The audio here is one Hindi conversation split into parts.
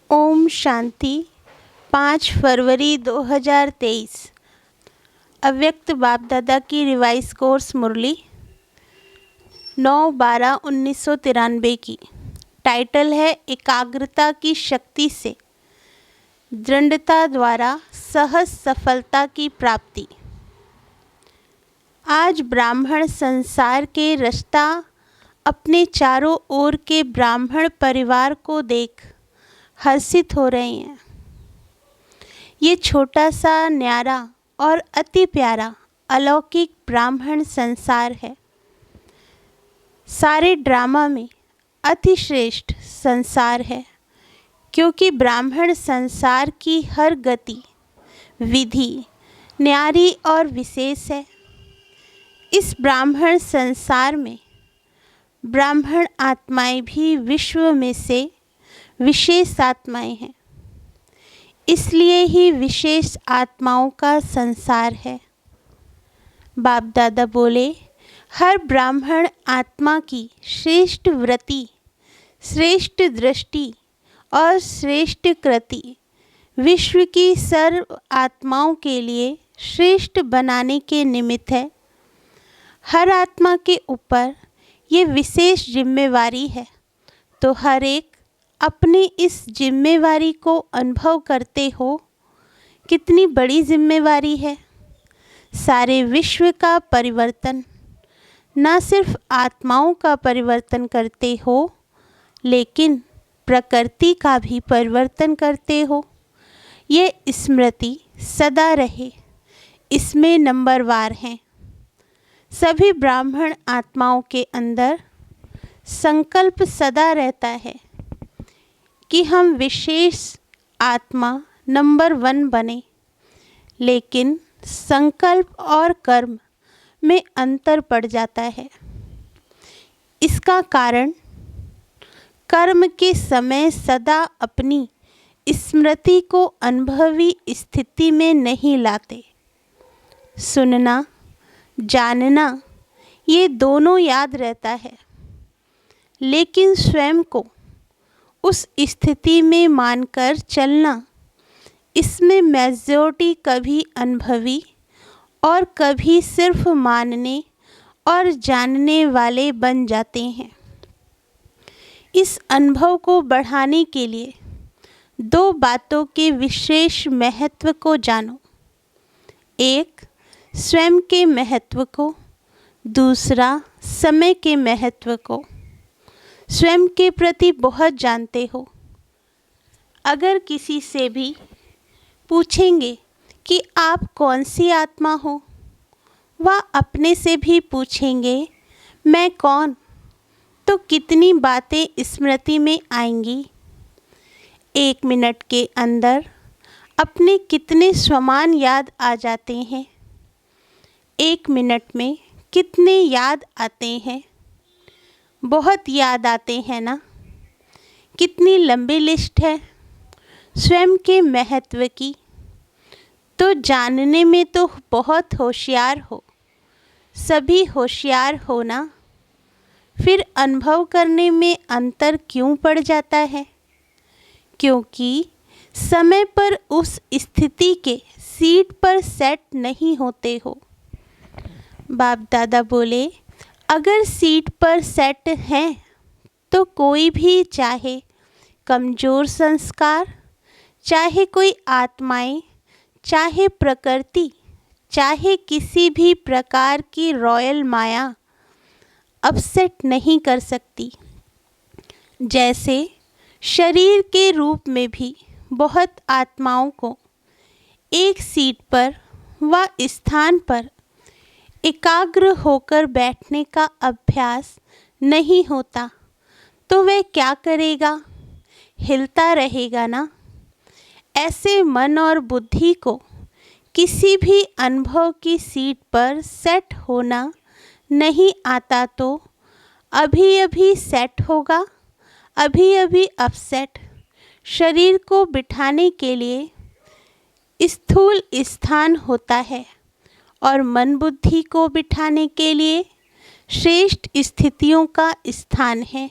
ओम शांति। 5 फरवरी 2023। अव्यक्त बाप दादा की रिवाइज कोर्स मुरली 9/12/1993 की। टाइटल है एकाग्रता की शक्ति से दृढ़ता द्वारा सहज सफलता की प्राप्ति। आज ब्राह्मण संसार के रास्ता अपने चारों ओर के ब्राह्मण परिवार को देख हर्षित हो रहे हैं। ये छोटा सा न्यारा और अति प्यारा अलौकिक ब्राह्मण संसार है। सारे ड्रामा में अति श्रेष्ठ संसार है, क्योंकि ब्राह्मण संसार की हर गति विधि न्यारी और विशेष है। इस ब्राह्मण संसार में ब्राह्मण आत्माएं भी विश्व में से विशेष आत्माएं हैं, इसलिए ही विशेष आत्माओं का संसार है। बाप दादा बोले, हर ब्राह्मण आत्मा की श्रेष्ठ वृत्ति, श्रेष्ठ दृष्टि और श्रेष्ठ कृति विश्व की सर्व आत्माओं के लिए श्रेष्ठ बनाने के निमित्त है। हर आत्मा के ऊपर ये विशेष जिम्मेवारी है, तो हर एक अपनी इस जिम्मेवारी को अनुभव करते हो। कितनी बड़ी जिम्मेवारी है। सारे विश्व का परिवर्तन, न सिर्फ आत्माओं का परिवर्तन करते हो, लेकिन प्रकृति का भी परिवर्तन करते हो। ये स्मृति सदा रहे, इसमें नंबरवार हैं। सभी ब्राह्मण आत्माओं के अंदर संकल्प सदा रहता है कि हम विशेष आत्मा नंबर 1 बने, लेकिन संकल्प और कर्म में अंतर पड़ जाता है। इसका कारण कर्म के समय सदा अपनी स्मृति को अनुभवी स्थिति में नहीं लाते। सुनना, जानना ये दोनों याद रहता है, लेकिन स्वयं को उस स्थिति में मानकर चलना, इसमें मेजॉरिटी कभी अनुभवी और कभी सिर्फ मानने और जानने वाले बन जाते हैं। इस अनुभव को बढ़ाने के लिए 2 बातों के विशेष महत्व को जानो। एक, स्वयं के महत्व को, दूसरा समय के महत्व को। स्वयं के प्रति बहुत जानते हो। अगर किसी से भी पूछेंगे कि आप कौन सी आत्मा हो, वह अपने से भी पूछेंगे मैं कौन, तो कितनी बातें स्मृति में आएंगी। 1 मिनट के अंदर अपने कितने स्वमान याद आ जाते हैं। 1 मिनट में कितने याद आते हैं। बहुत याद आते हैं ना। कितनी लंबी लिस्ट है स्वयं के महत्व की। तो जानने में तो बहुत होशियार हो, सभी होशियार हो ना। फिर अनुभव करने में अंतर क्यों पड़ जाता है? क्योंकि समय पर उस स्थिति के सीट पर सेट नहीं होते हो। बाप दादा बोले, अगर सीट पर सेट हैं तो कोई भी, चाहे कमज़ोर संस्कार, चाहे कोई आत्माएं, चाहे प्रकृति, चाहे किसी भी प्रकार की रॉयल माया अपसेट नहीं कर सकती। जैसे शरीर के रूप में भी बहुत आत्माओं को एक सीट पर व स्थान पर एकाग्र होकर बैठने का अभ्यास नहीं होता, तो वह क्या करेगा? हिलता रहेगा ना। ऐसे मन और बुद्धि को किसी भी अनुभव की सीट पर सेट होना नहीं आता, तो अभी अभी सेट होगा, अभी अभी अपसेट। शरीर को बिठाने के लिए स्थूल स्थान होता है और मन बुद्धि को बिठाने के लिए श्रेष्ठ स्थितियों का स्थान है।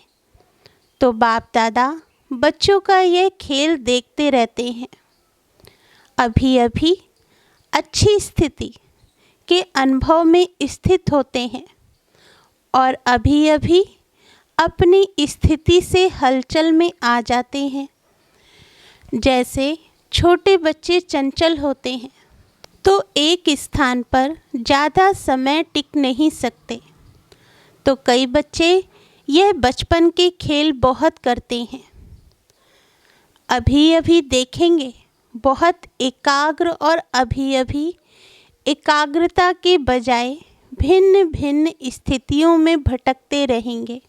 तो बाप दादा बच्चों का यह खेल देखते रहते हैं। अभी अभी अच्छी स्थिति के अनुभव में स्थित होते हैं और अभी अभी अपनी स्थिति से हलचल में आ जाते हैं। जैसे छोटे बच्चे चंचल होते हैं तो एक स्थान पर ज़्यादा समय टिक नहीं सकते, तो कई बच्चे यह बचपन के खेल बहुत करते हैं। अभी अभी देखेंगे बहुत एकाग्र और अभी अभी एकाग्रता के बजाय भिन्न भिन्न स्थितियों में भटकते रहेंगे,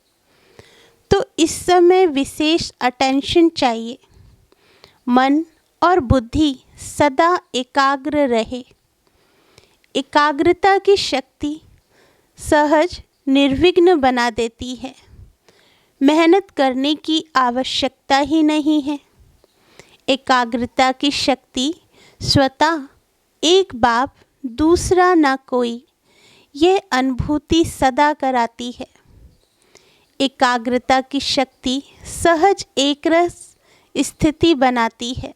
तो इस समय विशेष अटेंशन चाहिए। मन और बुद्धि सदा एकाग्र रहे। एकाग्रता की शक्ति सहज निर्विघ्न बना देती है। मेहनत करने की आवश्यकता ही नहीं है। एकाग्रता की शक्ति स्वतः एक बाप दूसरा ना कोई, यह अनुभूति सदा कराती है। एकाग्रता की शक्ति सहज एकरस स्थिति बनाती है।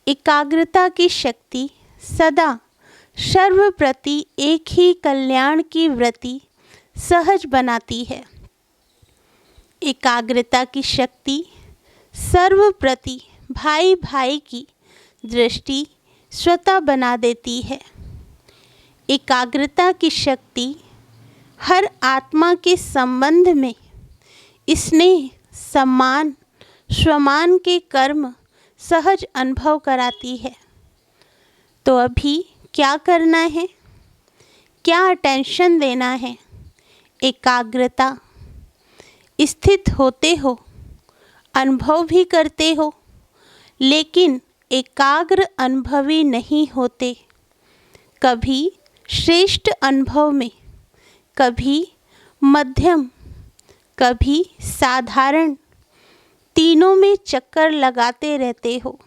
एकाग्रता की शक्ति सदा सर्वप्रति एक ही कल्याण की वृत्ति सहज बनाती है। एकाग्रता की शक्ति सर्वप्रति भाई भाई की दृष्टि स्वतः बना देती है। एकाग्रता की शक्ति हर आत्मा के संबंध में स्नेह, सम्मान, स्वमान के कर्म सहज अनुभव कराती है। तो अभी क्या करना है, क्या अटेंशन देना है? एकाग्रता। स्थित होते हो, अनुभव भी करते हो, लेकिन एकाग्र अनुभवी नहीं होते। कभी श्रेष्ठ अनुभव में, कभी मध्यम, कभी साधारण, तीनों में चक्कर लगाते रहते हो।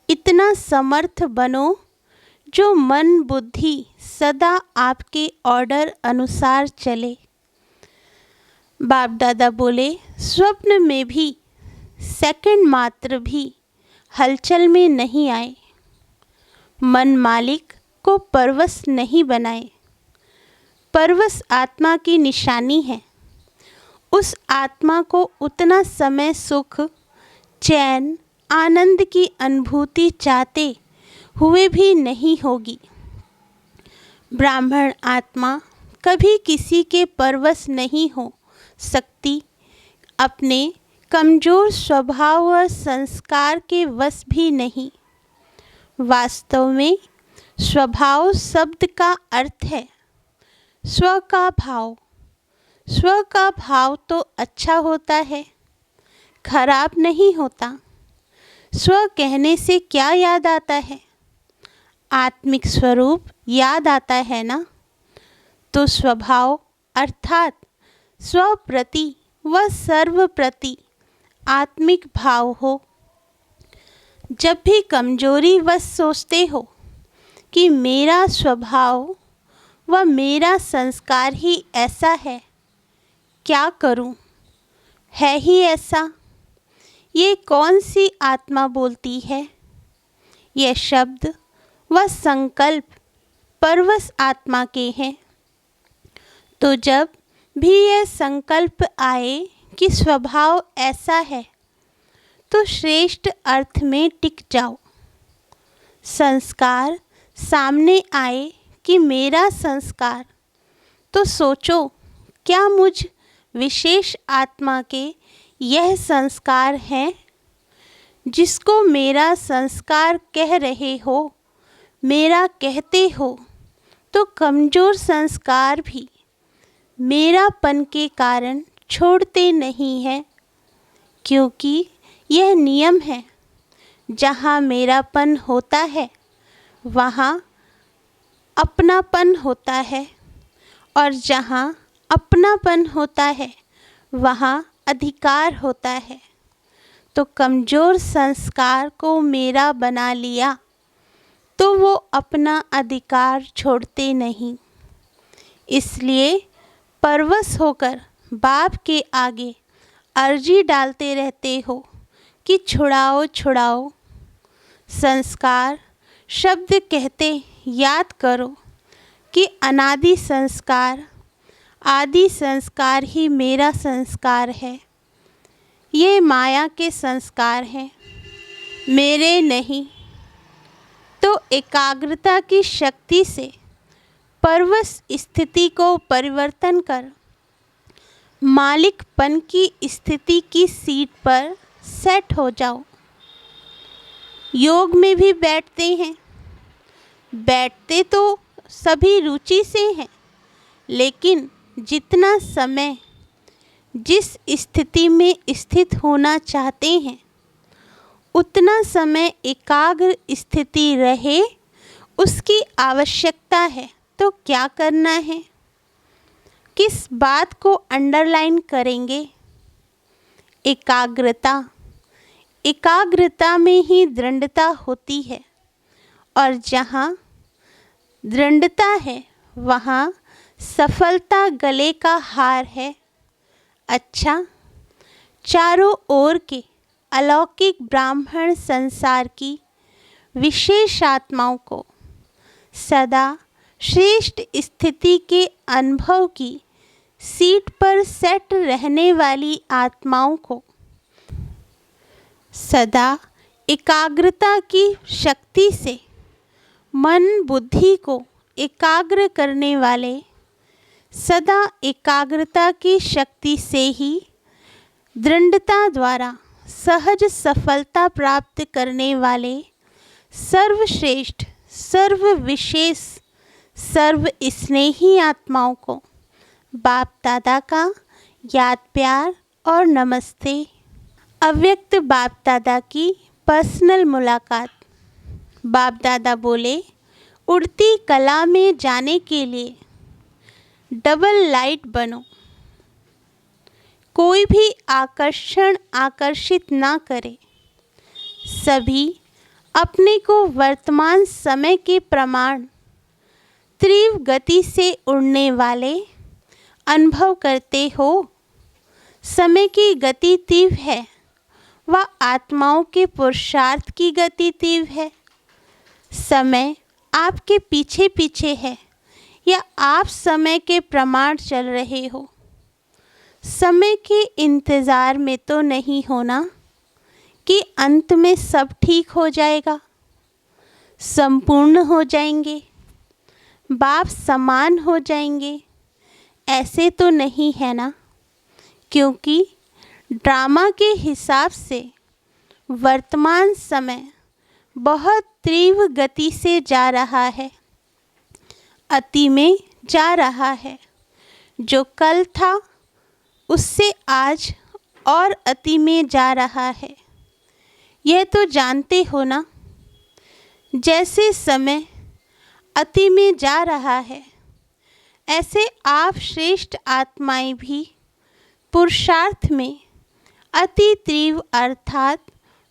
इतना समर्थ बनो जो मन बुद्धि सदा आपके ऑर्डर अनुसार चले। बाप दादा बोले, स्वप्न में भी सेकंड मात्र भी हलचल में नहीं आए। मन मालिक को परवश नहीं बनाए। परवश आत्मा की निशानी है। उस आत्मा को उतना समय सुख, चैन, आनंद की अनुभूति चाहते हुए भी नहीं होगी। ब्राह्मण आत्मा कभी किसी के परवश नहीं हो सकती। अपने कमज़ोर स्वभाव व संस्कार के वश भी नहीं। वास्तव में स्वभाव शब्द का अर्थ है स्व का भाव। स्व का भाव तो अच्छा होता है, खराब नहीं होता। स्व कहने से क्या याद आता है? आत्मिक स्वरूप याद आता है ना। तो स्वभाव अर्थात स्व प्रति व सर्व प्रति आत्मिक भाव हो। जब भी कमजोरी वश सोचते हो कि मेरा स्वभाव व मेरा संस्कार ही ऐसा है, क्या करूं? है ही ऐसा। ये कौन सी आत्मा बोलती है? यह शब्द व संकल्प परवश आत्मा के हैं। तो जब भी यह संकल्प आए कि स्वभाव ऐसा है, तो श्रेष्ठ अर्थ में टिक जाओ। संस्कार सामने आए कि मेरा संस्कार, तो सोचो क्या मुझ विशेष आत्मा के यह संस्कार हैं? जिसको मेरा संस्कार कह रहे हो, मेरा कहते हो, तो कमज़ोर संस्कार भी मेरापन के कारण छोड़ते नहीं हैं। क्योंकि यह नियम है, जहाँ मेरापन होता है वहाँ अपनापन होता है, और जहाँ अपनापन होता है वहाँ अधिकार होता है। तो कमज़ोर संस्कार को मेरा बना लिया तो वो अपना अधिकार छोड़ते नहीं। इसलिए परवश होकर बाप के आगे अर्जी डालते रहते हो कि छुड़ाओ छुड़ाओ। संस्कार शब्द कहते याद करो कि अनादि संस्कार, आदि संस्कार ही मेरा संस्कार है। ये माया के संस्कार हैं, मेरे नहीं। तो एकाग्रता की शक्ति से परवश स्थिति को परिवर्तन कर मालिकपन की स्थिति की सीट पर सेट हो जाओ। योग में भी बैठते हैं, बैठते तो सभी रुचि से हैं, लेकिन जितना समय जिस स्थिति में स्थित होना चाहते हैं उतना समय एकाग्र स्थिति रहे, उसकी आवश्यकता है। तो क्या करना है, किस बात को अंडरलाइन करेंगे? एकाग्रता। एकाग्रता में ही दृढ़ता होती है, और जहाँ दृढ़ता है वहाँ सफलता गले का हार है। अच्छा, चारों ओर के अलौकिक ब्राह्मण संसार की विशेष आत्माओं को सदा श्रेष्ठ स्थिति के अनुभव की सीट पर सेट रहने वाली आत्माओं को सदा एकाग्रता की शक्ति से मन बुद्धि को एकाग्र करने वाले, सदा एकाग्रता की शक्ति से ही दृढ़ता द्वारा सहज सफलता प्राप्त करने वाले सर्वश्रेष्ठ, सर्वविशेष, सर्व स्नेही आत्माओं को बाप दादा का याद प्यार और नमस्ते। अव्यक्त बाप दादा की पर्सनल मुलाकात। बाप दादा बोले, उड़ती कला में जाने के लिए डबल लाइट बनो। कोई भी आकर्षण आकर्षित ना करे, सभी अपने को वर्तमान समय के प्रमाण तीव्र गति से उड़ने वाले अनुभव करते हो। समय की गति तीव्र है, वह आत्माओं के पुरुषार्थ की गति तीव्र है। समय आपके पीछे पीछे है या आप समय के प्रमाण चल रहे हो? समय के इंतज़ार में तो नहीं होना कि अंत में सब ठीक हो जाएगा, संपूर्ण हो जाएंगे, बाप समान हो जाएंगे। ऐसे तो नहीं है ना, क्योंकि ड्रामा के हिसाब से वर्तमान समय बहुत तीव्र गति से जा रहा है, अति में जा रहा है। जो कल था उससे आज और अति में जा रहा है, यह तो जानते हो ना। जैसे समय अति में जा रहा है, ऐसे आप श्रेष्ठ आत्माएं भी पुरुषार्थ में अति तीव्र अर्थात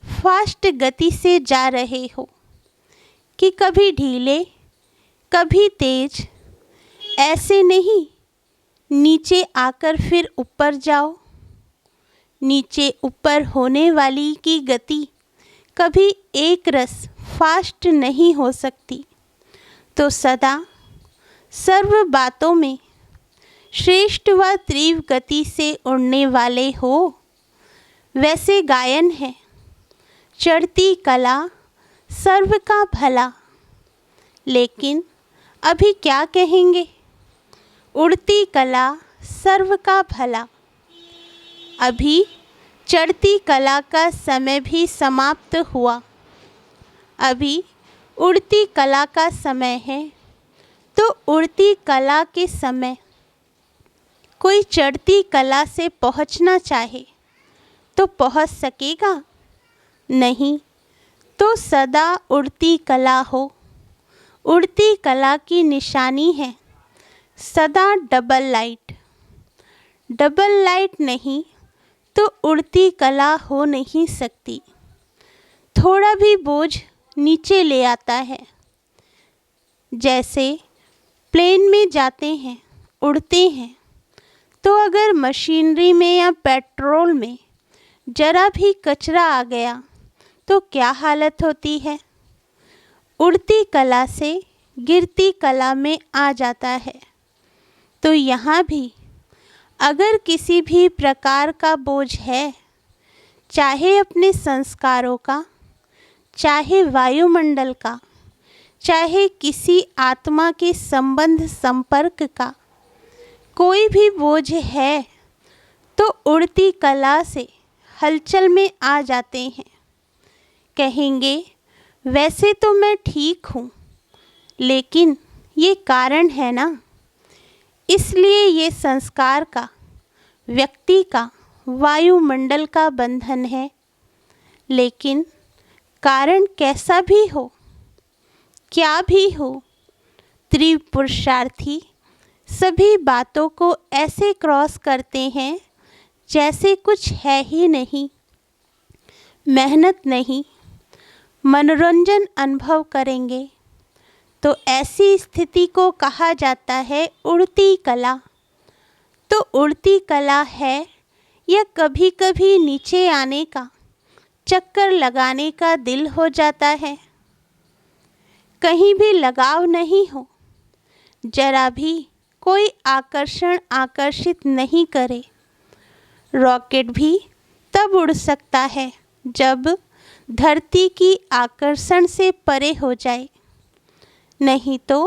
फास्ट गति से जा रहे हो कि कभी ढीले कभी तेज। ऐसे नहीं नीचे आकर फिर ऊपर जाओ। नीचे ऊपर होने वाली की गति कभी एक रस फास्ट नहीं हो सकती। तो सदा सर्व बातों में श्रेष्ठ व तीव्र गति से उड़ने वाले हो। वैसे गायन है, चढ़ती कला सर्व का भला। लेकिन अभी क्या कहेंगे? उड़ती कला सर्व का भला। अभी चढ़ती कला का समय भी समाप्त हुआ, अभी उड़ती कला का समय है। तो उड़ती कला के समय कोई चढ़ती कला से पहुंचना चाहे तो पहुंच सकेगा? नहीं। तो सदा उड़ती कला हो। उड़ती कला की निशानी है सदा डबल लाइट। डबल लाइट नहीं तो उड़ती कला हो नहीं सकती। थोड़ा भी बोझ नीचे ले आता है। जैसे प्लेन में जाते हैं, उड़ते हैं, तो अगर मशीनरी में या पेट्रोल में जरा भी कचरा आ गया तो क्या हालत होती है? उड़ती कला से गिरती कला में आ जाता है। तो यहाँ भी अगर किसी भी प्रकार का बोझ है, चाहे अपने संस्कारों का, चाहे वायुमंडल का, चाहे किसी आत्मा के संबंध संपर्क का, कोई भी बोझ है तो उड़ती कला से हलचल में आ जाते हैं। कहेंगे वैसे तो मैं ठीक हूँ, लेकिन ये कारण है ना, इसलिए ये संस्कार का, व्यक्ति का, वायुमंडल का बंधन है। लेकिन कारण कैसा भी हो, क्या भी हो, तीव्र पुरुषार्थी सभी बातों को ऐसे क्रॉस करते हैं जैसे कुछ है ही नहीं। मेहनत नहीं, मनोरंजन अनुभव करेंगे तो ऐसी स्थिति को कहा जाता है उड़ती कला। तो उड़ती कला है या कभी कभी नीचे आने का, चक्कर लगाने का दिल हो जाता है। कहीं भी लगाव नहीं हो, जरा भी कोई आकर्षण आकर्षित नहीं करे। रॉकेट भी तब उड़ सकता है जब धरती की आकर्षण से परे हो जाए, नहीं तो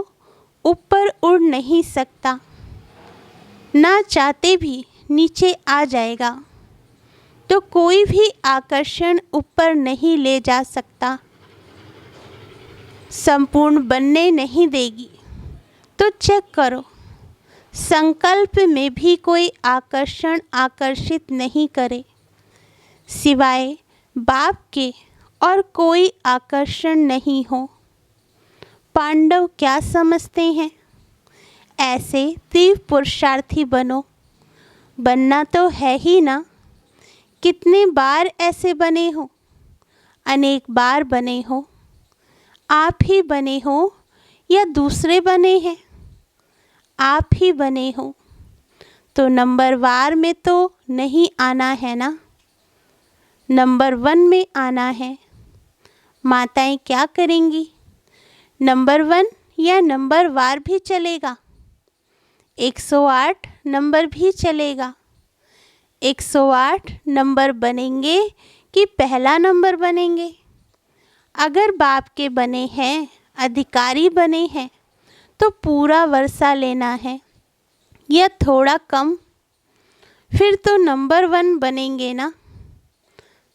ऊपर उड़ नहीं सकता। ना चाहते भी नीचे आ जाएगा। तो कोई भी आकर्षण ऊपर नहीं ले जा सकता, संपूर्ण बनने नहीं देगी। तो चेक करो, संकल्प में भी कोई आकर्षण आकर्षित नहीं करे, सिवाय बाप के और कोई आकर्षण नहीं हो। पांडव क्या समझते हैं? ऐसे तीव्र पुरुषार्थी बनो। बनना तो है ही ना। कितने बार ऐसे बने हो? अनेक बार बने हो। आप ही बने हो या दूसरे बने हैं? आप ही बने हो। तो नंबर वार में तो नहीं आना है ना, नंबर 1 में आना है। माताएं क्या करेंगी? नंबर 1 या नंबर वार भी चलेगा, 108 नंबर भी चलेगा। 108 नंबर बनेंगे कि पहला नंबर बनेंगे? अगर बाप के बने हैं, अधिकारी बने हैं, तो पूरा वर्षा लेना है या थोड़ा कम, फिर तो नंबर 1 बनेंगे ना।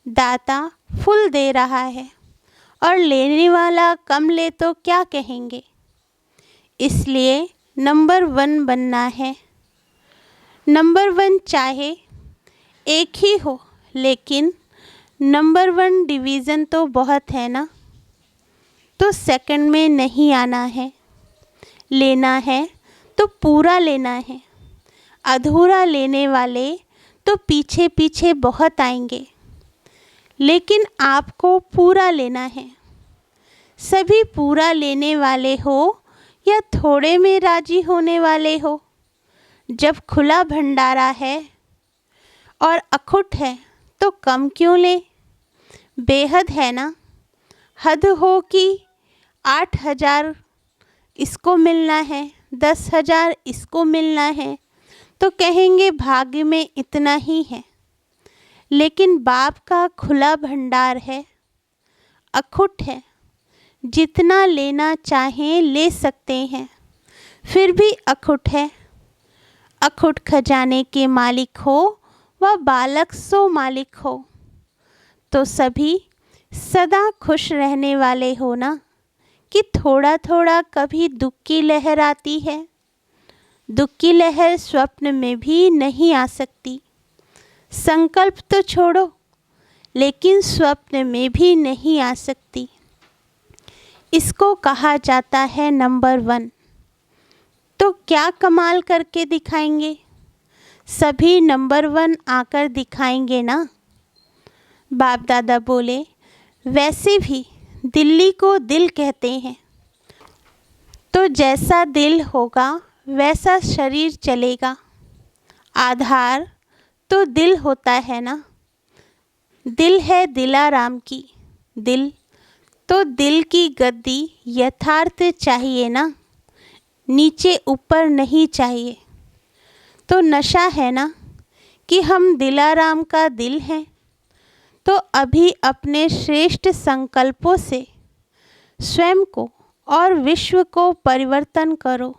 दाता फुल दे रहा है और लेने वाला कम ले तो क्या कहेंगे? इसलिए नंबर 1 बनना है। नंबर 1 चाहे एक ही हो, लेकिन नंबर 1 डिवीज़न तो बहुत है ना। तो सेकंड में नहीं आना है। लेना है तो पूरा लेना है। अधूरा लेने वाले तो पीछे पीछे बहुत आएंगे, लेकिन आपको पूरा लेना है। सभी पूरा लेने वाले हो या थोड़े में राजी होने वाले हो? जब खुला भंडारा है और अखुट है तो कम क्यों ले? बेहद है ना। हद हो कि 8,000 इसको मिलना है, 10,000 इसको मिलना है, तो कहेंगे भाग्य में इतना ही है। लेकिन बाप का खुला भंडार है, अखुट है, जितना लेना चाहें ले सकते हैं, फिर भी अखुट है। अखुट खजाने के मालिक हो व बालक सो मालिक हो, तो सभी सदा खुश रहने वाले हो ना, कि थोड़ा थोड़ा कभी दुख की लहर आती है। दुख की लहर स्वप्न में भी नहीं आ सकती। संकल्प तो छोड़ो, लेकिन स्वप्न में भी नहीं आ सकती। इसको कहा जाता है नंबर 1। तो क्या कमाल करके दिखाएंगे? सभी नंबर 1 आकर दिखाएंगे ना। बाप दादा बोले, वैसे भी दिल्ली को दिल कहते हैं, तो जैसा दिल होगा वैसा शरीर चलेगा। आधार तो दिल होता है ना। दिल है दिलाराम की, दिल तो दिल की गद्दी यथार्थ चाहिए ना, नीचे ऊपर नहीं चाहिए। तो नशा है ना कि हम दिलाराम का दिल हैं। तो अभी अपने श्रेष्ठ संकल्पों से स्वयं को और विश्व को परिवर्तन करो।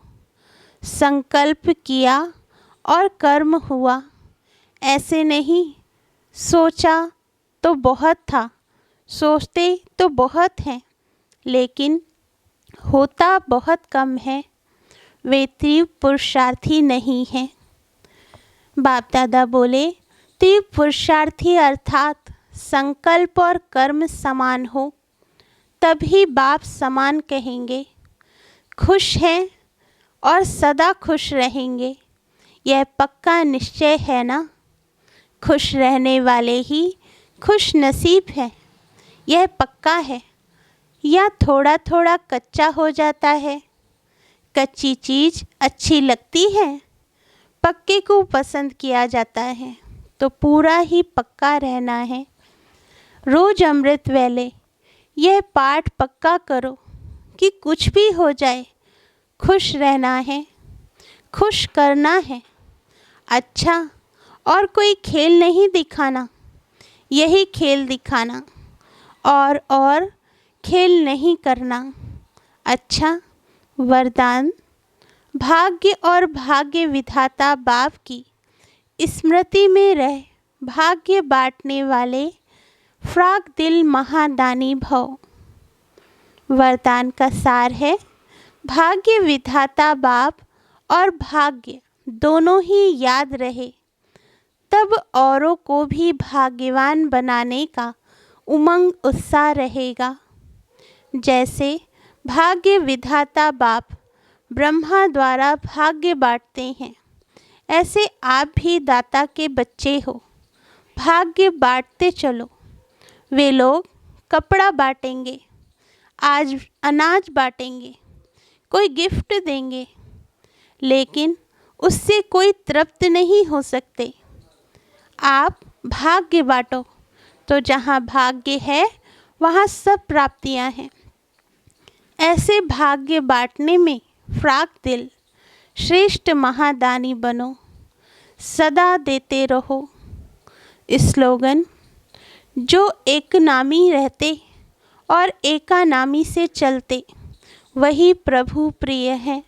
संकल्प किया और कर्म हुआ, ऐसे नहीं। सोचा तो बहुत था, सोचते तो बहुत हैं, लेकिन होता बहुत कम है। वे तीव्र पुरुषार्थी नहीं हैं। बाप दादा बोले, तीव्र पुरुषार्थी अर्थात संकल्प और कर्म समान हो, तभी बाप समान कहेंगे। खुश हैं और सदा खुश रहेंगे, यह पक्का निश्चय है ना। खुश रहने वाले ही खुश नसीब हैं, यह पक्का है। या थोड़ा थोड़ा कच्चा हो जाता है। कच्ची चीज़ अच्छी लगती है, पक्के को पसंद किया जाता है, तो पूरा ही पक्का रहना है। रोज अमृत वेले यह पाठ पक्का करो कि कुछ भी हो जाए खुश रहना है, खुश करना है। अच्छा, और कोई खेल नहीं दिखाना, यही खेल दिखाना, और खेल नहीं करना। अच्छा, वरदान। भाग्य और भाग्य विधाता बाप की स्मृति में रह भाग्य बांटने वाले फ्राक दिल महादानी भव। वरदान का सार है, भाग्य विधाता बाप और भाग्य दोनों ही याद रहे, तब औरों को भी भाग्यवान बनाने का उमंग उत्साह रहेगा। जैसे भाग्य विधाता बाप ब्रह्मा द्वारा भाग्य बांटते हैं, ऐसे आप भी दाता के बच्चे हो, भाग्य बांटते चलो। वे लोग कपड़ा बांटेंगे, आज अनाज बांटेंगे, कोई गिफ्ट देंगे, लेकिन उससे कोई तृप्त नहीं हो सकते। आप भाग्य बांटो, तो जहाँ भाग्य है वहाँ सब प्राप्तियाँ हैं। ऐसे भाग्य बांटने में फ्राक दिल श्रेष्ठ महादानी बनो, सदा देते रहो। स्लोगन। जो एक नामी रहते और एकानामी से चलते, वही प्रभु प्रिय है।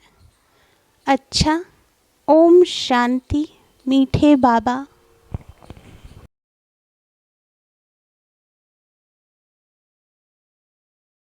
अच्छा, ओम शांति। मीठे बाबा।